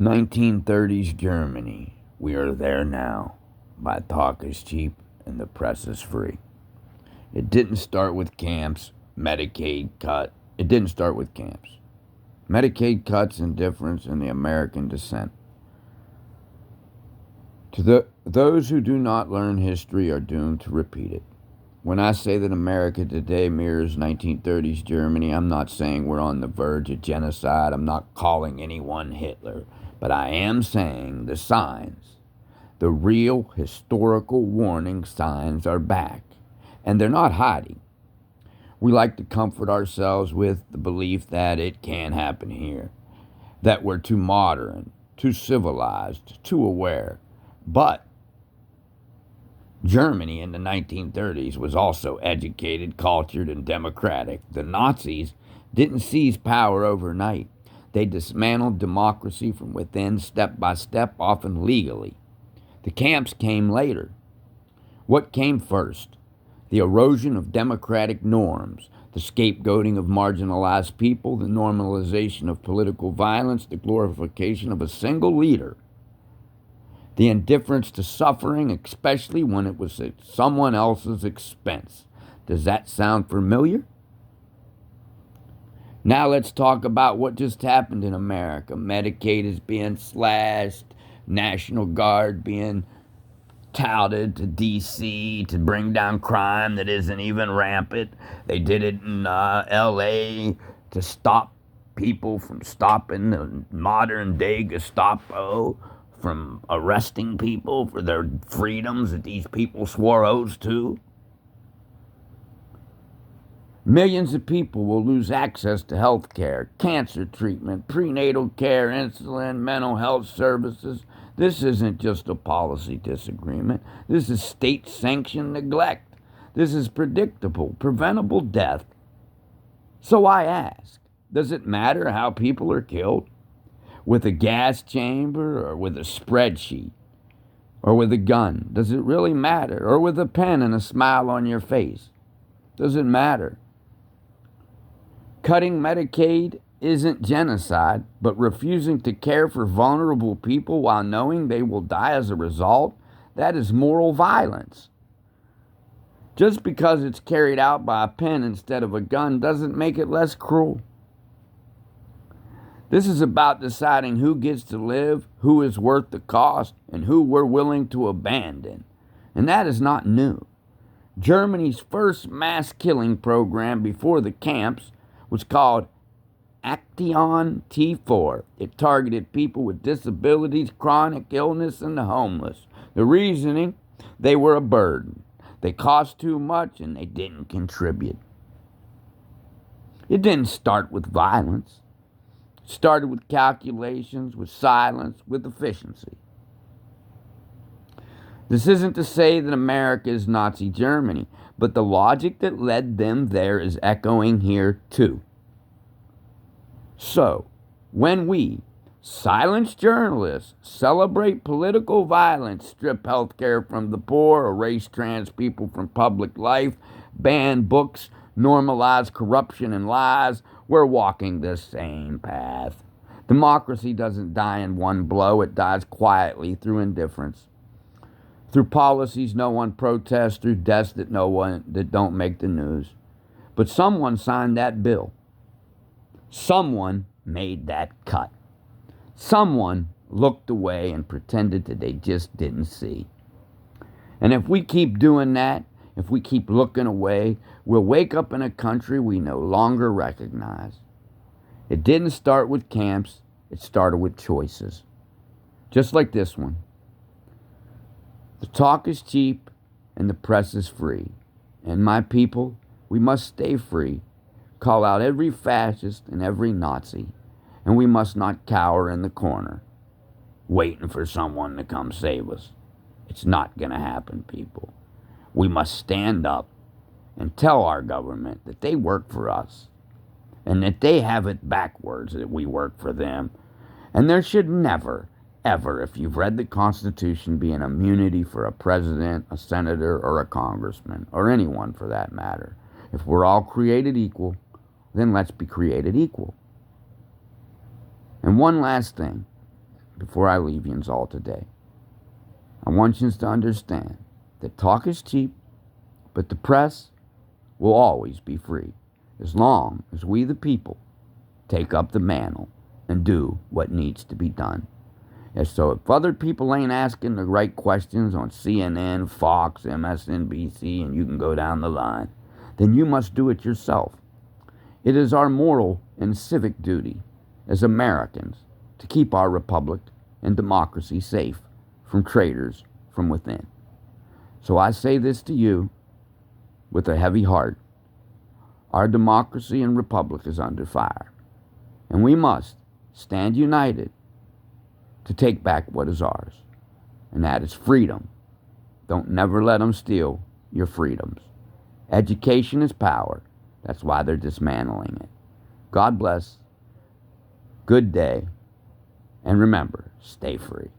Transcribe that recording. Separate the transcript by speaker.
Speaker 1: 1930s Germany. We are there now. My talk is cheap and the press is free. It didn't start with camps, Medicaid cut. It didn't start with camps. Medicaid cuts, indifference, and the American descent. Those who do not learn history are doomed to repeat it. When I say that America today mirrors 1930s Germany, I'm not saying we're on the verge of genocide. I'm not calling anyone Hitler. But I am saying the signs, the real historical warning signs are back. And they're not hiding. We like to comfort ourselves with the belief that it can happen here, that we're too modern, too civilized, too aware. But Germany in the 1930s was also educated, cultured, and democratic. The Nazis didn't seize power overnight. They dismantled democracy from within, step by step, often legally. The camps came later. What came first? The erosion of democratic norms, the scapegoating of marginalized people, the normalization of political violence, the glorification of a single leader, the indifference to suffering, especially when it was at someone else's expense. Does that sound familiar? Now let's talk about what just happened in America. Medicaid is being slashed, National Guard being touted to D.C. to bring down crime that isn't even rampant. They did it in L.A. to stop people from stopping the modern-day Gestapo from arresting people for their freedoms that these people swore oaths to. Millions of people will lose access to health care, cancer treatment, prenatal care, insulin, mental health services. This isn't just a policy disagreement. This is state-sanctioned neglect. This is predictable, preventable death. So I ask, does it matter how people are killed? With a gas chamber or with a spreadsheet? Or with a gun? Does it really matter? Or with a pen and a smile on your face? Does it matter? Cutting Medicaid isn't genocide, but refusing to care for vulnerable people while knowing they will die as a result, that is moral violence. Just because it's carried out by a pen instead of a gun doesn't make it less cruel. This is about deciding who gets to live, who is worth the cost, and who we're willing to abandon. And that is not new. Germany's first mass killing program before the camps was called Action T4. It targeted people with disabilities, chronic illness, and the homeless. The reasoning, they were a burden. They cost too much and they didn't contribute. It didn't start with violence. It started with calculations, with silence, with efficiency. This isn't to say that America is Nazi Germany, but the logic that led them there is echoing here too. So, when we silence journalists, celebrate political violence, strip health care from the poor, erase trans people from public life, ban books, normalize corruption and lies, we're walking the same path. Democracy doesn't die in one blow, it dies quietly through indifference. Through policies no one protests, through deaths that don't make the news. But someone signed that bill. Someone made that cut. Someone looked away and pretended that they just didn't see. And if we keep doing that, if we keep looking away, we'll wake up in a country we no longer recognize. It didn't start with camps, it started with choices. Just like this one. The talk is cheap and the press is free. And my people, we must stay free. Call out every fascist and every Nazi. And we must not cower in the corner, waiting for someone to come save us. It's not going to happen, people. We must stand up and tell our government that they work for us and that they have it backwards that we work for them. And there should never, ever, if you've read the Constitution, be an immunity for a president, a senator, or a congressman, or anyone for that matter. If we're all created equal, then let's be created equal. And one last thing. before I leave yous all today. I want yous to understand that talk is cheap, but the press will always be free, as long as we the people take up the mantle and do what needs to be done. And so if other people ain't asking the right questions on CNN, Fox, MSNBC, and you can go down the line, then you must do it yourself. It is our moral and civic duty as Americans to keep our republic and democracy safe from traitors from within. So I say this to you with a heavy heart. Our democracy and republic is under fire, and we must stand united to take back what is ours, and that is freedom. Don't never let them steal your freedoms. Education is power. That's why they're dismantling it. God bless. Good day. And remember, stay free.